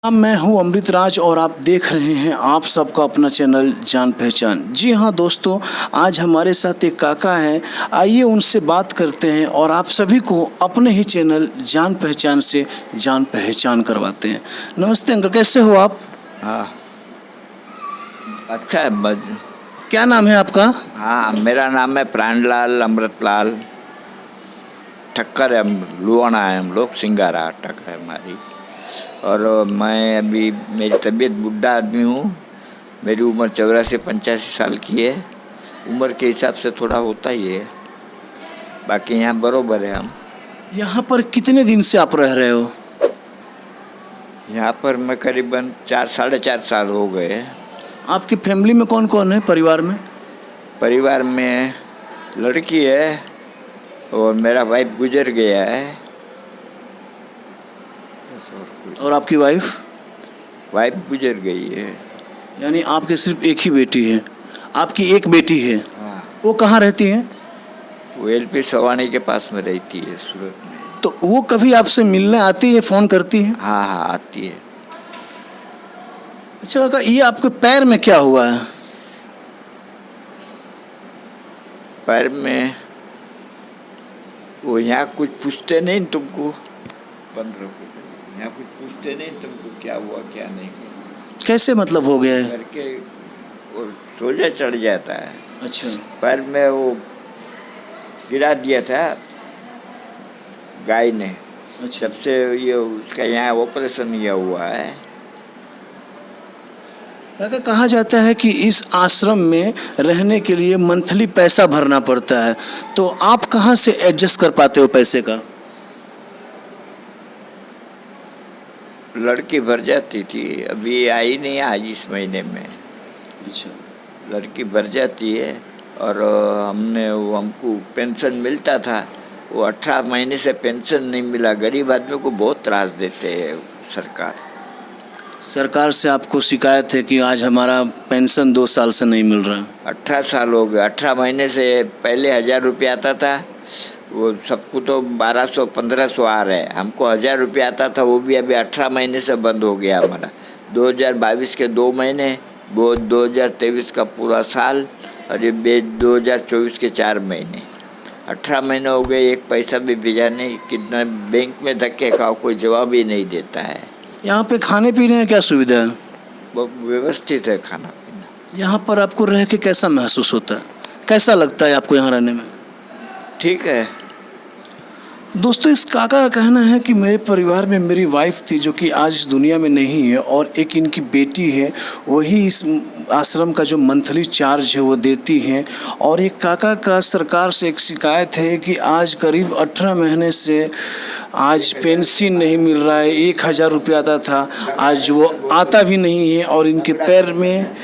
मैं हूं अमृत राज और आप देख रहे हैं आप सबका अपना चैनल जान पहचान। जी हां दोस्तों, आज हमारे साथ एक काका हैं। आइए उनसे बात करते हैं और आप सभी को अपने ही चैनल जान पहचान से जान पहचान करवाते हैं। नमस्ते अंकल, कैसे हो आप? हाँ, अच्छा है क्या नाम है आपका? हाँ, मेरा नाम है प्राणलाल अमृतलाल। ठक्कर है, लुआना है हम लोग, सिंगारा अटक है हमारी। और मैं अभी मेरी तबीयत बुढ़ा आदमी हूँ। मेरी उम्र 84-85 साल की है। उम्र के हिसाब से थोड़ा होता ही है, बाकी यहाँ बरोबर है हम। यहाँ पर कितने दिन से आप रह रहे हो? यहाँ पर मैं करीबन 4-4.5 साल हो गए। आपकी फैमिली में कौन कौन है परिवार में? परिवार में लड़की है और मेरा वाइफ गुजर गया है। और आपकी वाइफ? वाइफ गुजर गई है। यानी आपके सिर्फ एक ही बेटी है? आपकी एक बेटी है। हाँ, वो कहाँ रहती है? वो एलपी सवानी के पास में रहती है, सूरत में। तो वो कभी आपसे मिलने आती है, फ़ोन करती है? हाँ हाँ, आती है। अच्छा काका, ये आपके पैर में क्या हुआ है? पैर में वो यहाँ कुछ पूछते नहीं तुमको, बंद रखो। यहाँ कुछ पूछते नहीं तुमको क्या हुआ क्या नहीं हुआ। कैसे मतलब हो गया है? करके वो सोजा चढ़ जाता है। अच्छा। पैर में वो गिरा दिया था गाय ने। अच्छा। जब से ये उसका यहाँ ऑपरेशन किया हुआ है। काका, कहा जाता है कि इस आश्रम में रहने के लिए मंथली पैसा भरना पड़ता है, तो आप कहाँ से एडजस्ट कर पाते हो पैसे का? लड़की भर जाती थी, अभी आई नहीं आज इस महीने में। अच्छा। लड़की भर जाती है और हमको पेंशन मिलता था। वो 18 महीने से पेंशन नहीं मिला। गरीब आदमी को बहुत त्रास देते हैं सरकार से आपको शिकायत है कि आज हमारा पेंशन 2 साल से नहीं मिल रहा? 18 साल हो गए। 18 महीने से पहले 1000 रुपये आता था, वो सबको तो 1200-1500 आ रहे हैं। हमको 1000 रुपये आता था, वो भी अभी 18 महीने से बंद हो गया हमारा। 2022 के 2 महीने, वो 2023 का पूरा साल, और ये 2024 के 4 महीने। 18 महीने हो गए, एक पैसा भी भेजा नहीं। कितना बैंक में धक्के खाओ, कोई जवाब ही नहीं देता है। यहाँ पे खाने पीने में क्या सुविधा है? बहुत व्यवस्थित है खाना पीना। यहाँ पर आपको रह के कैसा महसूस होता है? कैसा लगता है आपको यहाँ रहने में? ठीक है। दोस्तों, इस काका का कहना है कि मेरे परिवार में मेरी वाइफ थी जो कि आज इस दुनिया में नहीं है, और एक इनकी बेटी है, वही इस आश्रम का जो मंथली चार्ज है वो देती हैं। और एक काका का सरकार से एक शिकायत है कि आज करीब 18 महीने से आज पेंशन नहीं मिल रहा है। 1000 रुपये आता था, आज वो आता भी नहीं है। और इनके पैर में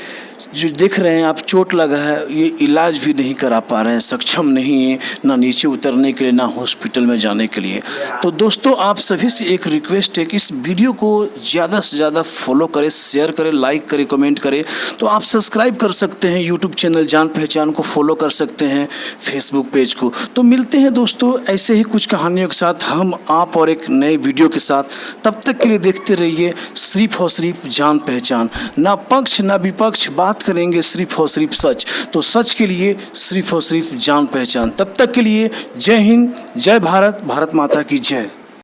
जो देख रहे हैं आप चोट लगा है, ये इलाज भी नहीं करा पा रहे हैं, सक्षम नहीं है ना नीचे उतरने के लिए, ना हॉस्पिटल में जाने के लिए। तो दोस्तों, आप सभी से एक रिक्वेस्ट है कि इस वीडियो को ज़्यादा से ज़्यादा फॉलो करें, शेयर करें, लाइक करें, कमेंट करें। तो आप सब्सक्राइब कर सकते हैं यूट्यूब चैनल जान पहचान को, फॉलो कर सकते हैं फेसबुक पेज को। तो मिलते हैं दोस्तों ऐसे ही कुछ कहानियों के साथ, हम आप, और एक नए वीडियो के साथ। तब तक के लिए देखते रहिए सिर्फ और सिर्फ जान पहचान। ना पक्ष ना विपक्ष, बात करेंगे सिर्फ और सिर्फ सच। तो सच के लिए सिर्फ और सिर्फ जान पहचान। तब तक के लिए जय हिंद, जय भारत, भारत माता की जय।